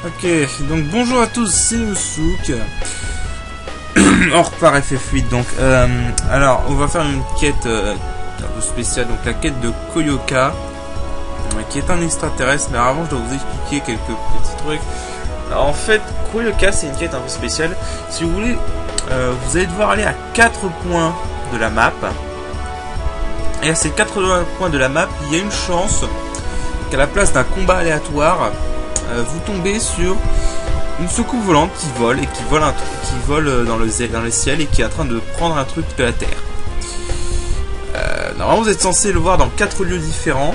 Ok, donc bonjour à tous, c'est Noussouk. On repart FF8 donc. Alors, on va faire une quête un peu spéciale, donc la quête de Koyoka, qui est un extraterrestre. Mais avant, je dois vous expliquer quelques petits trucs. Alors, en fait, Koyoka, c'est une quête un peu spéciale. Si vous voulez, vous allez devoir aller à 4 points de la map. Et à ces 4 points de la map, il y a une chance qu'à la place d'un combat aléatoire, vous tombez sur une soucoupe volante qui vole et qui vole dans le ciel et qui est en train de prendre un truc de la Terre. Normalement, vous êtes censé le voir dans 4 lieux différents,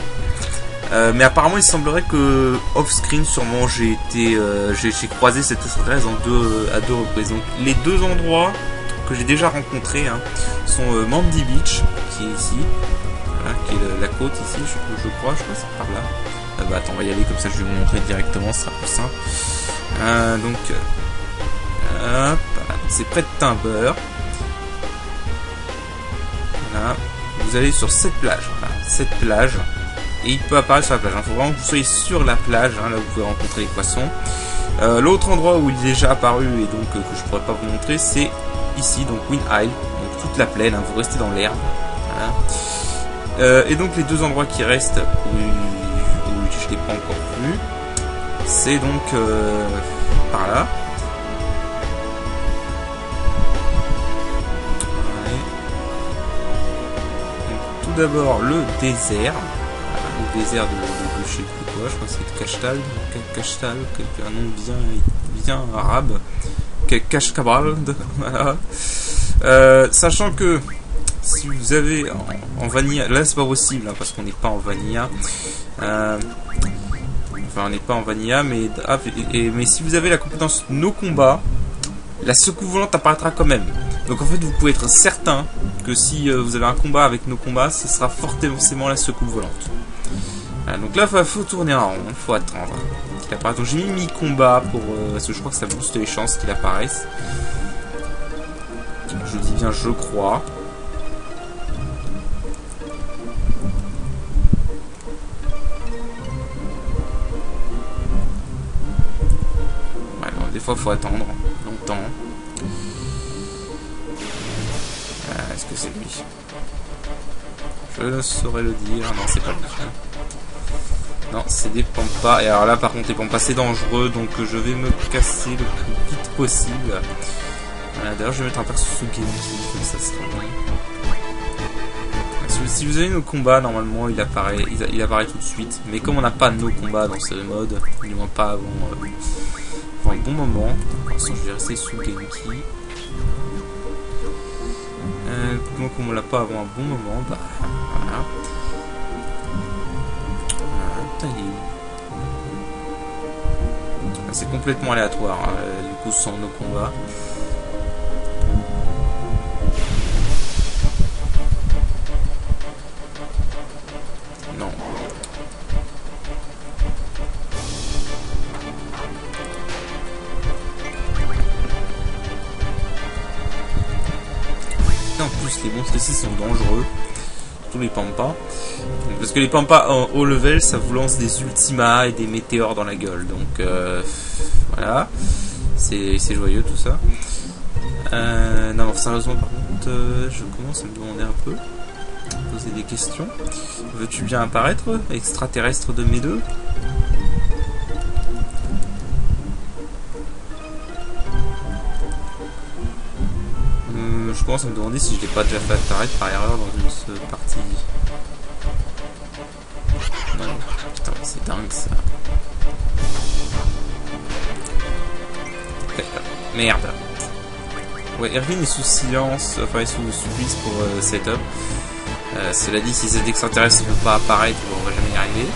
mais apparemment, il semblerait que off-screen, sûrement, j'ai croisé cette extraterrestre à deux reprises. Donc, les deux endroits que j'ai déjà rencontrés sont Mandy Beach, qui est ici, voilà, qui est la côte ici, je crois que c'est par là. Bah attends, on va y aller comme ça, je vais vous montrer directement, ce sera plus simple. Donc, voilà, c'est près de Timber. Voilà, vous allez sur cette plage, voilà, cette plage, et il peut apparaître sur la plage. Il faut vraiment que vous soyez sur la plage, là où vous pouvez rencontrer les poissons. L'autre endroit où il est déjà apparu et donc que je pourrais pas vous montrer, c'est ici, donc Wind Isle, donc toute la plaine, vous restez dans l'herbe. Voilà. Et donc les deux endroits qui restent où je l'ai pas encore vu, c'est donc par là. Ouais. Donc, tout d'abord le désert, voilà, le désert de je sais plus quoi, je crois que c'est Kashtal, un nom bien arabe, Kashkabal, voilà. Sachant que si vous avez en vanilla, là c'est pas possible parce qu'on n'est pas en vanilla. Enfin, on n'est pas en vanilla, mais si vous avez la compétence no combat, la secoupe volante apparaîtra quand même. Donc en fait, vous pouvez être certain que si vous avez un combat avec no combat, ce sera forcément la secoupe volante. Voilà, donc là, il faut tourner en rond, il faut attendre qu'il apparaisse. Donc j'ai mis mi-combat parce que je crois que ça booste les chances qu'il apparaisse. Je dis bien, je crois. Des fois, il faut attendre longtemps. Est-ce que c'est lui? Je ne saurais le dire. Non, c'est pas lui. Non, c'est des pampas. Et alors là, par contre, les pampas, c'est dangereux. Donc, je vais me casser le plus vite possible. Voilà, d'ailleurs, je vais mettre un perso sous game. Comme ça sera bien. Si vous avez nos combats, normalement, il apparaît tout de suite. Mais comme on n'a pas nos combats dans ce mode, du moins pas avant... un bon moment. Pour l'instant, je vais rester sous Game Key. Donc, comme on l'a pas avant un bon moment, bah voilà. Putain, il est où? C'est complètement aléatoire, du coup, sans nos combats. Non. En plus, les monstres ici sont dangereux, tous les pampas, parce que les pampas en haut level, ça vous lance des ultimas et des météores dans la gueule. Donc voilà, c'est joyeux tout ça. Non, sérieusement, par contre, je commence à me demander un peu, poser des questions. Veux-tu bien apparaître, extraterrestre de mes deux? Je commence à me demander si je l'ai pas déjà fait apparaître par erreur dans une partie. Non, putain, c'est dingue ça. Merde. Ouais, Irvine est sous silence, enfin est sous glisse pour setup. Cela dit, si cet extraterrestre ne peut pas apparaître, on va jamais y arriver.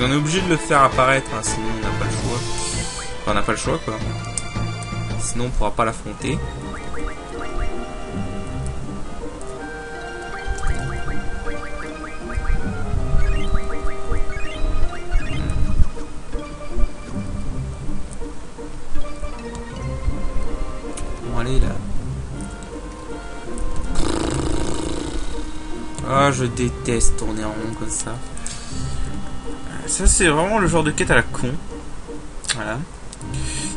On est obligé de le faire apparaître, sinon on n'a pas le choix. Enfin, on n'a pas le choix quoi. Sinon on pourra pas l'affronter. Bon allez là. Ah, je déteste tourner en rond comme ça. Ça, c'est vraiment le genre de quête à la con. Voilà.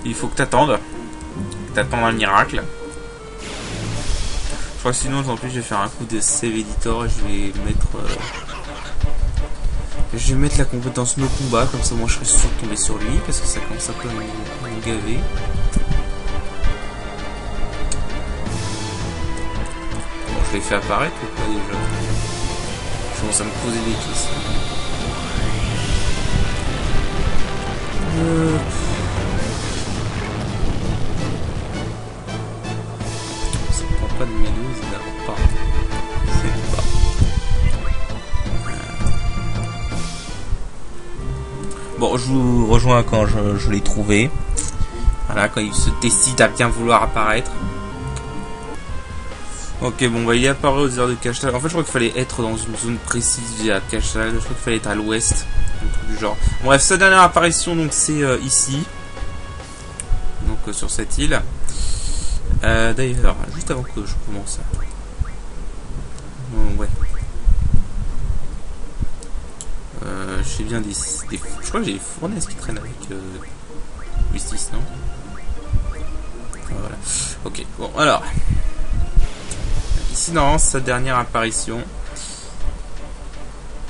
Il faut que t'attendes. T'attendes un miracle. Je crois que sinon, en plus, je vais faire un coup de save editor et je vais mettre la compétence no combat, comme ça moi je serai sûr de tomber sur lui, parce que ça commence un peu à me gaver. Bon, je l'ai fait apparaître ou pas déjà? Je commence à me poser des questions. Ça prend pas de méduse là, pas. C'est pas. Bon, je vous rejoins quand je l'ai trouvé. Voilà, quand il se décide à bien vouloir apparaître. Ok, bon, bah il est apparu aux aires de Cashtal. En fait, je crois qu'il fallait être dans une zone précise via Cashtal. Je crois qu'il fallait être à l'ouest. Un truc du genre. Bref, sa dernière apparition, donc, c'est ici. Donc, sur cette île. D'ailleurs, juste avant que je commence. Ouais. J'ai bien des... Je crois que j'ai des fournaises qui traînent avec Justice, non? Voilà. Ok, bon, alors. Ici, non, sa dernière apparition.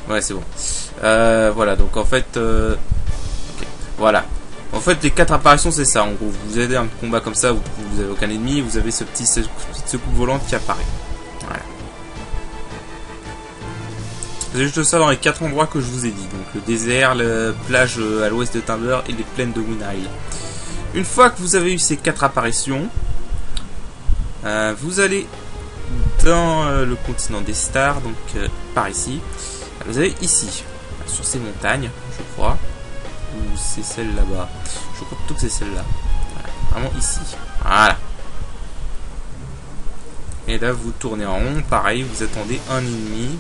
Ouais, c'est bon. Voilà, donc en fait... ok, voilà. En fait, les 4 apparitions, c'est ça. En gros, vous avez un combat comme ça, vous avez aucun ennemi, vous avez cette petite secoupe volante qui apparaît. Voilà. C'est juste ça dans les 4 endroits que je vous ai dit. Donc le désert, la plage à l'ouest de Timber et les plaines de Windshield. Une fois que vous avez eu ces 4 apparitions, vous allez dans le continent des stars, donc par ici. Vous avez ici, sur ces montagnes, je crois. Ou c'est celle là-bas. Je crois plutôt que c'est celle-là. Voilà. Vraiment ici. Voilà. Et là, vous tournez en rond. Pareil, vous attendez un ennemi.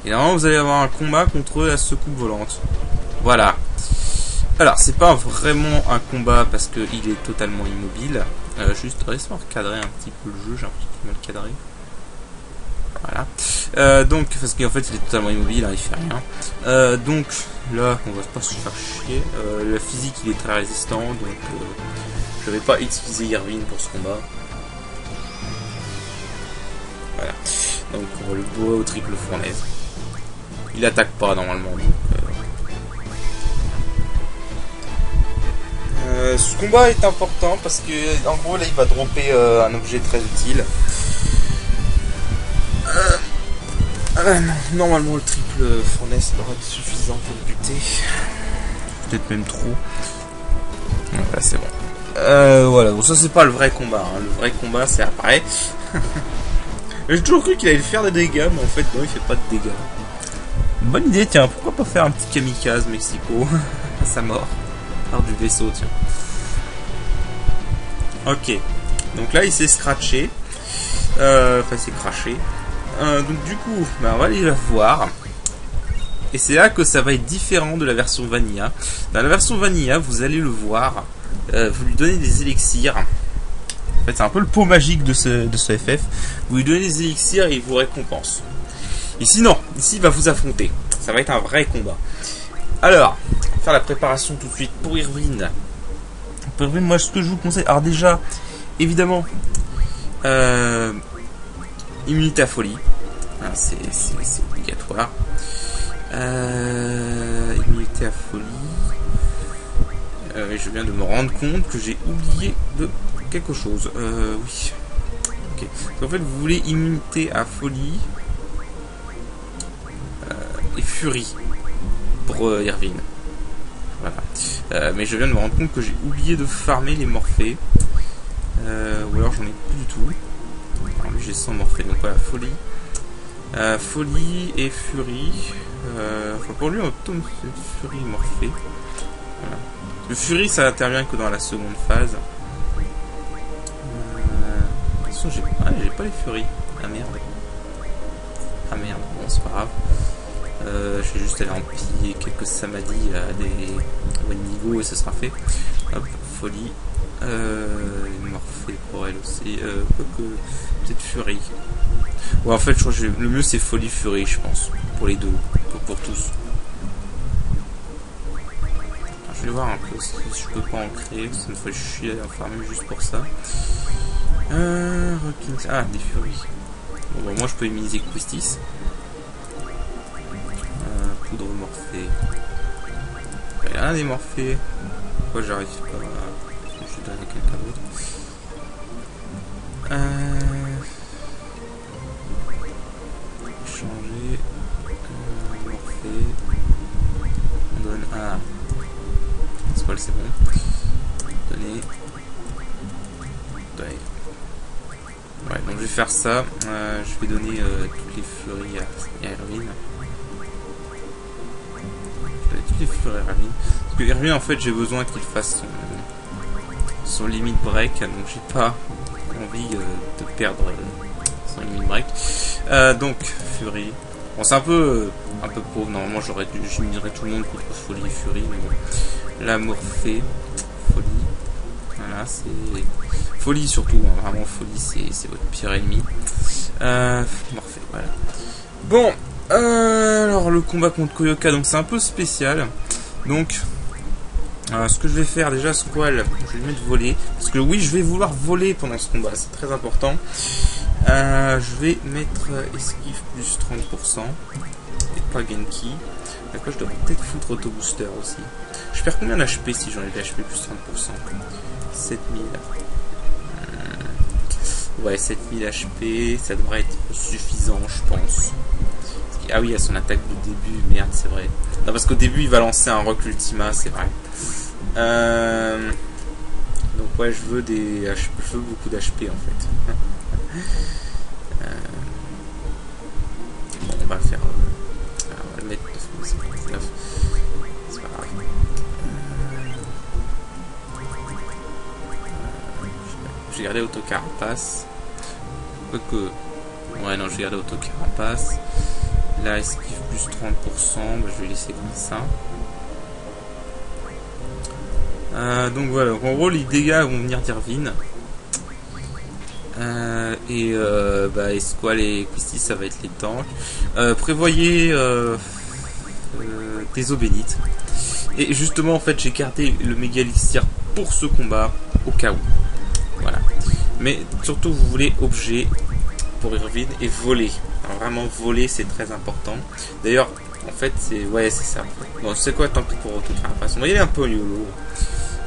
Et normalement, vous allez avoir un combat contre la secoupe volante. Voilà. Alors, c'est pas vraiment un combat parce qu'il est totalement immobile. Juste, laisse-moi recadrer un petit peu le jeu. J'ai un petit peu mal cadré. Voilà. Donc, parce qu'en fait, il est totalement immobile, hein, il fait rien. Donc, là, on va pas se faire chier. La physique, il est très résistant, donc je vais pas utiliser Irvine pour ce combat. Voilà. Donc, on va le bois au triple fournaise. Il attaque pas normalement. Donc, ce combat est important parce que, en gros, là, il va dropper un objet très utile. Non, normalement le triple fournaise devrait être suffisant pour le buter. Peut-être même trop. Voilà, c'est bon. Voilà, bon, ça c'est pas le vrai combat. Hein. Le vrai combat c'est après. J'ai toujours cru qu'il allait faire des dégâts, mais en fait non, il fait pas de dégâts. Bonne idée, tiens, pourquoi pas faire un petit kamikaze Mexico à sa mort. Par du vaisseau, tiens. Ok. Donc là il s'est scratché. Enfin, il s'est craché. Donc du coup, bah, on va aller la voir. Et c'est là que ça va être différent de la version Vanilla. Dans la version Vanilla, vous allez le voir. Vous lui donnez des élixirs. En fait, c'est un peu le pot magique de ce FF. Vous lui donnez des élixirs et il vous récompense. Ici, non. Ici, il va vous affronter. Ça va être un vrai combat. Alors, on va faire la préparation tout de suite pour Irvine. Pour Irvine, moi, ce que je vous conseille... Alors déjà, évidemment... immunité à folie, hein, c'est obligatoire. Immunité à folie. Je viens de me rendre compte que j'ai oublié de quelque chose. Oui. Ok. En fait, vous voulez immunité à folie et furie pour Irvine. Voilà. Mais je viens de me rendre compte que j'ai oublié de farmer les morphées. Ou alors j'en ai plus du tout. Alors, j'ai 100 morphées, donc voilà, folie. Folie et furie. Enfin, pour lui, on tombe furie et morphée. Voilà. Le furie, ça intervient que dans la seconde phase. Attention, j'ai pas les furies. Ah merde. Ah merde, bon, c'est pas grave. Je vais juste aller empiler quelques samadhi à des Wendigo et ce sera fait. Hop, folie. Morphée pour elle aussi. Peut-être furie. Ouais, en fait, je crois que le mieux c'est Folie Furie, je pense. Pour les deux. Pour tous. Alors, je vais voir un peu si je peux pas en créer. Ça me ferait chier à farmer juste pour ça. Ah, des furies. Bon, bah, moi je peux immuniser Quistis. Poudre morphée. Il y a un des morphées. Pourquoi j'arrive pas à... Je donne à quelqu'un d'autre. Changer. Morphée. On donne à... C'est bon. Donner. Ouais, donc je vais faire ça. Je vais donner toutes les fleuries à Irvine. Toutes les fleuries à Irvine. Parce que Irvine, en fait, j'ai besoin qu'il fasse son limit break. Donc j'ai pas envie de perdre son limit break. Donc, Fury. Bon, c'est un peu pauvre. Normalement, j'imminerais tout le monde contre Folie et Fury. Mais bon. La Morphée. Folie. Voilà, c'est... Folie surtout, hein. Vraiment Folie, c'est votre pire ennemi. Morphée, voilà. Bon, alors le combat contre Koyoka, donc c'est un peu spécial. Donc, ce que je vais faire déjà, Squall, je vais mettre voler. Parce que oui, je vais vouloir voler pendant ce combat, c'est très important. Je vais mettre esquive plus 30%. Et pas Genki. D'accord, je dois peut-être foutre Auto Booster aussi. Je perds combien d'HP si j'enlève HP plus 30%? 7000. Ouais, 7000 HP, ça devrait être suffisant, je pense. Ah oui, il y a son attaque de début, merde, c'est vrai. Non, parce qu'au début, il va lancer un Rock Ultima, c'est vrai. Donc ouais, je veux beaucoup d'HP en fait. Bon, on va le faire. On va le mettre 9. C'est pas grave. Je vais garder Autocarapace. Quoique. Ouais, non, je vais garder Autocarapace. Là, esquive plus 30%. Bah, je vais laisser comme ça. Donc voilà. Donc, en gros, les dégâts vont venir d'Irvine. Bah, Esqual et Quistis, ça va être les tanks. Prévoyez des eaux bénites. Et justement, en fait, j'ai gardé le méga elixir pour ce combat au cas où. Voilà. Mais surtout, vous voulez objet pour Irvine et voler. Alors, vraiment, voler, c'est très important. D'ailleurs, en fait, c'est... Ouais, c'est ça. Bon, c'est quoi, tant pis pour Autocarapace. On va y aller un peu en YOLO.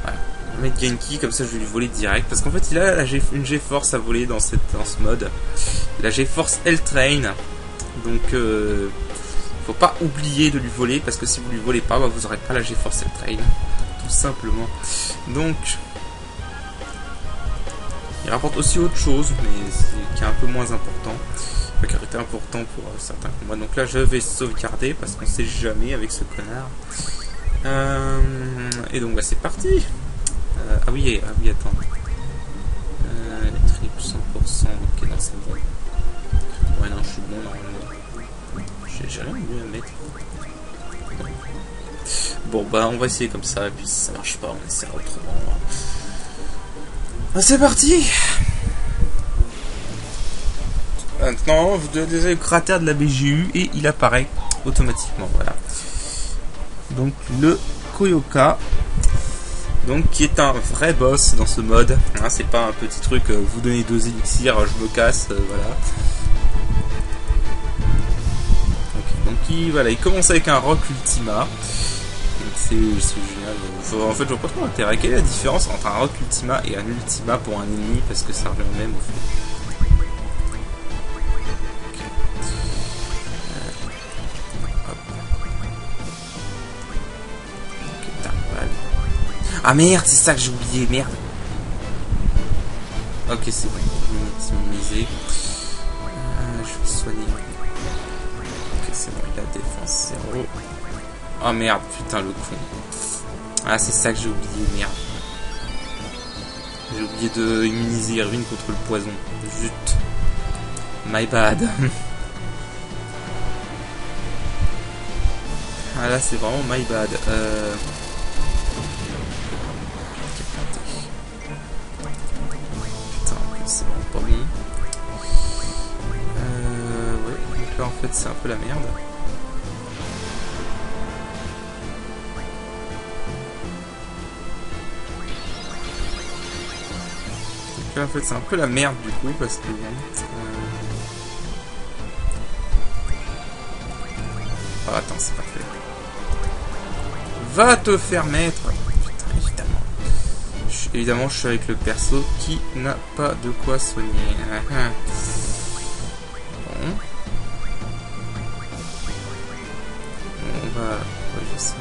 Voilà. On va mettre Genki, comme ça, je vais lui voler direct. Parce qu'en fait, il a une G-Force à voler dans ce mode. La G-Force L-Train. Donc, faut pas oublier de lui voler. Parce que si vous lui volez pas, bah, vous n'aurez pas la G-Force L-Train. Tout simplement. Donc... Il rapporte aussi autre chose, mais qui est un peu moins important. Qui a été important pour certains combats. Donc là, je vais sauvegarder parce qu'on sait jamais avec ce connard. Et donc, bah, c'est parti. Ah oui, attends. Les tripes 100%. Ok, non, c'est bon. Ouais, non, je suis bon normalement. J'ai rien de mieux à mettre. Bon, bah, on va essayer comme ça. Et puis, si ça marche pas, on essaiera autrement. C'est parti. Maintenant, vous devez le cratère de la BGU et il apparaît automatiquement. Voilà. Donc le Koyoka, donc qui est un vrai boss dans ce mode. Hein, c'est pas un petit truc. Vous donnez 2 élixirs, je me casse. Voilà. Donc il commence avec un Rock Ultima. C'est génial. En fait, je vois pas trop l'intérêt. Quelle est la différence entre un Rock Ultima et un Ultima pour un ennemi? Parce que ça revient au même au fait. Okay. Okay, ah merde, c'est ça que j'ai oublié, merde. Ok, c'est bon. Je vais minimiser. Je vais soigner. Ok, c'est bon. La défense 0. Oh merde, putain le con. Ah, c'est ça que j'ai oublié, merde. J'ai oublié de immuniser Irvine contre le poison. Zut. My bad. Ah là, c'est vraiment my bad. Putain, c'est vraiment pas bon. fait c'est un peu la merde. Donc là en fait c'est un peu la merde du coup parce que ah, attends, c'est parfait. Va te faire mettre. Putain, évidemment. Évidemment, je suis avec le perso qui n'a pas de quoi soigner. Bon. On va... Ouais, je sais.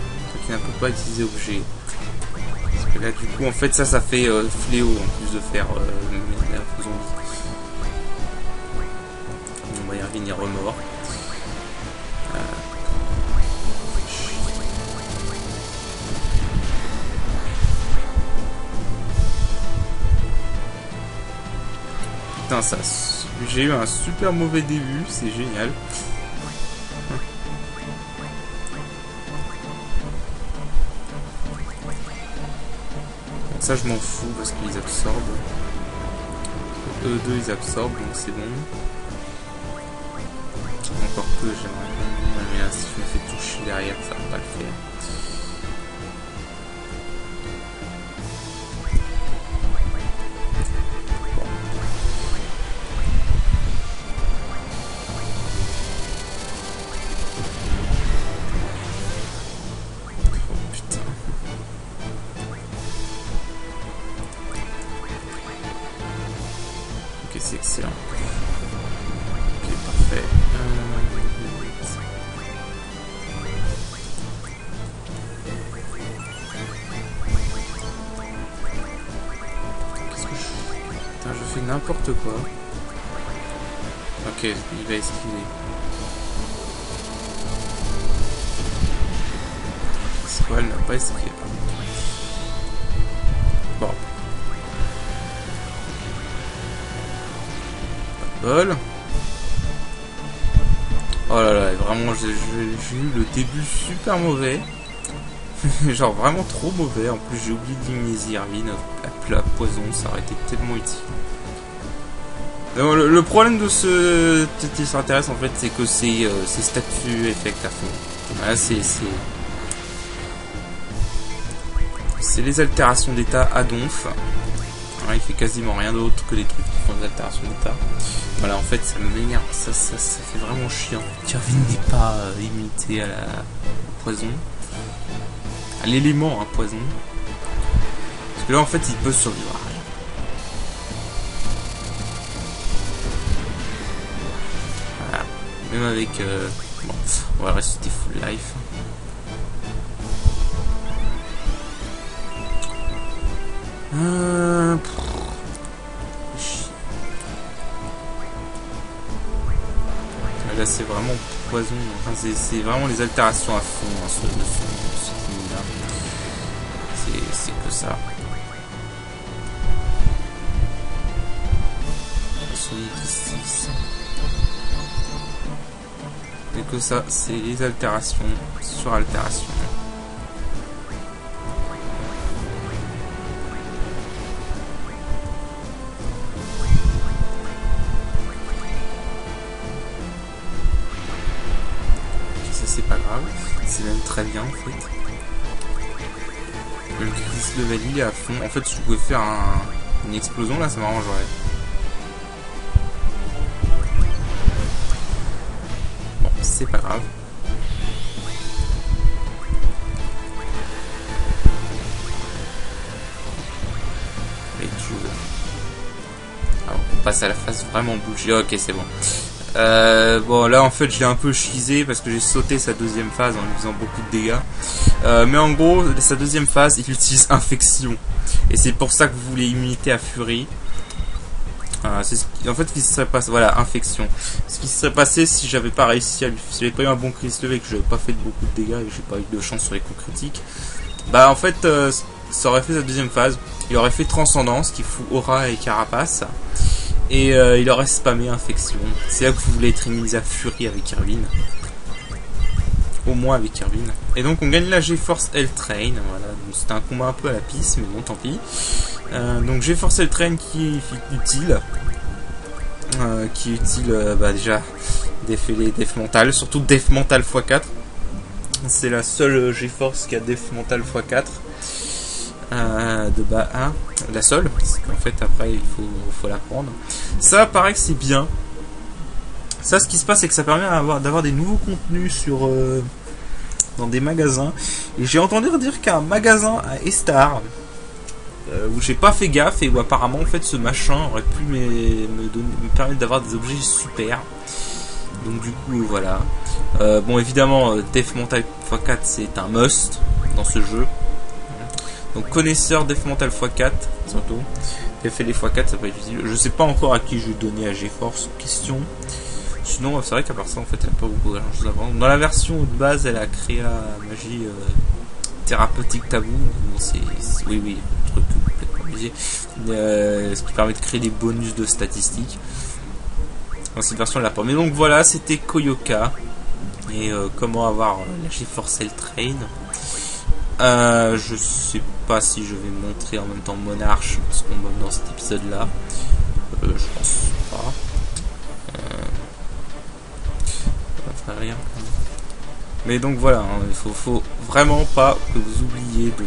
Qui n'a peut pas utiliser objet. Parce que là, du coup, en fait, ça fait fléau en plus de faire la zombie. On va y revenir remords. Putain, ça, j'ai eu un super mauvais début, c'est génial. Bon, ça, je m'en fous parce qu'ils absorbent. Eux deux, ils absorbent, donc c'est bon. Encore que j'aimerais bien, mais là, si je me fais toucher derrière, ça va pas le faire. C'est excellent. Ok, parfait. Qu'est-ce que je fais? Putain, je fais n'importe quoi. Ok, il va esquiver. Squall n'a pas esquivé. Bon. Bol. Oh là là, vraiment j'ai eu le début super mauvais. Genre vraiment trop mauvais. En plus j'ai oublié d'éliminer Irvine. La poison, ça aurait été tellement utile. Le problème de ce titre intéressant en fait, c'est que c'est statut effect à fond. Voilà, c'est les altérations d'état à donf. Il fait quasiment rien d'autre que des trucs qui font des altérations d'état. Voilà, en fait, ça m'énerve, ça fait vraiment chiant. Irvine n'est pas limité à la poison. À l'élément à poison. Parce que là, en fait, il peut survivre à rien. Voilà. Même avec... Bon, on va rester full life. Là c'est vraiment poison, enfin, c'est vraiment les altérations à fond hein, ce là. C'est que ça. Et que ça, c'est les altérations sur altération. C'est pas grave, c'est même très bien en fait. Le Chris Level il est à fond. En fait, si je pouvais faire une explosion là, ça m'arrangerait. Bon, c'est pas grave. Et tu veux. Alors, on passe à la phase vraiment bougie. Ok, c'est bon. Bon là en fait je l'ai un peu chisé parce que j'ai sauté sa deuxième phase en lui faisant beaucoup de dégâts. Mais en gros sa deuxième phase il utilise infection. Et c'est pour ça que vous voulez immunité à furie. C'est en fait ce qui se serait passé. Voilà, infection. Ce qui se serait passé si j'avais pas réussi à lui. Si j'avais pas eu un bon crit levé et que j'avais pas fait beaucoup de dégâts et que j'ai pas eu de chance sur les coups critiques. Bah en fait ça aurait fait sa deuxième phase. Il aurait fait transcendance qui fout aura et carapace. Et il aurait spammé infection. C'est là que vous voulez être immunisé à furie avec Irvine. Au moins avec Irvine. Et donc on gagne la GeForce L-Train. Voilà. C'était un combat un peu à la pisse, mais bon tant pis. Donc GeForce L-Train qui est utile. Bah déjà défiler Def Mental, surtout Def Mental x4. C'est la seule GeForce qui a Def Mental x4 de bas 1, la seule, parce qu'en fait après il faut la prendre. Ça paraît que c'est bien. Ça, ce qui se passe, c'est que ça permet d'avoir des nouveaux contenus sur dans des magasins. Et j'ai entendu dire qu'un magasin à Estar, où j'ai pas fait gaffe et où apparemment en fait ce machin aurait pu me permettre d'avoir des objets super. Donc du coup voilà. Bon évidemment Def Mental x4 c'est un must dans ce jeu. Donc connaisseur Def Mental x4 surtout. DFL x4 ça peut être utile. Je sais pas encore à qui je vais donner à GeForce question. Sinon c'est vrai qu'à part ça en fait elle a pas beaucoup de choses à vendre. Dans la version de base elle a créé la magie thérapeutique tabou. Oui truc complètement obligé. Ce qui permet de créer des bonus de statistiques. Dans cette version là pas. Mais donc voilà, c'était Koyoka et comment avoir la GeForce L-Train. Je sais pas si je vais montrer en même temps Monarch parce qu'on va dans cet épisode là. Je pense pas. Rien. Mais donc voilà, hein, il faut vraiment pas que vous oubliez de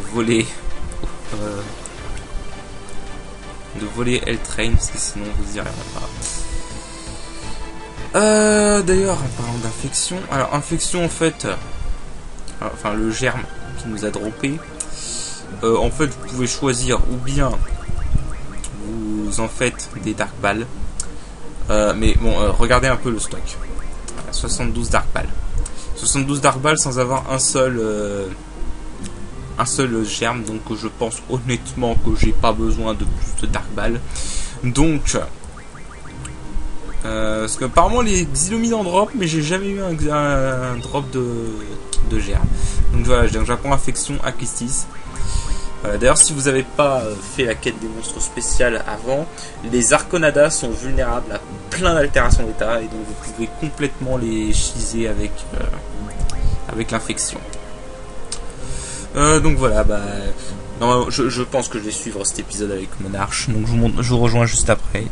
voler L-Train parce que sinon vous y arriverez pas. D'ailleurs, en parlant d'infection, alors infection en fait, enfin le germe qui nous a droppé, en fait vous pouvez choisir ou bien vous en faites des Dark Balls, mais bon regardez un peu le stock, 72 Dark Balls. 72 Dark Balls sans avoir un seul germe, donc je pense honnêtement que j'ai pas besoin de plus de Dark Balls. Donc parce que apparemment les Xylomid en drop, mais j'ai jamais eu un drop de germe. Donc voilà, j'apprends infection Acquistis. D'ailleurs, si vous n'avez pas fait la quête des monstres spéciales avant, les Arconadas sont vulnérables à plein d'altérations d'état et donc vous pouvez complètement les chiser avec l'infection. Donc voilà, non, je pense que je vais suivre cet épisode avec Monarch, donc je vous rejoins juste après.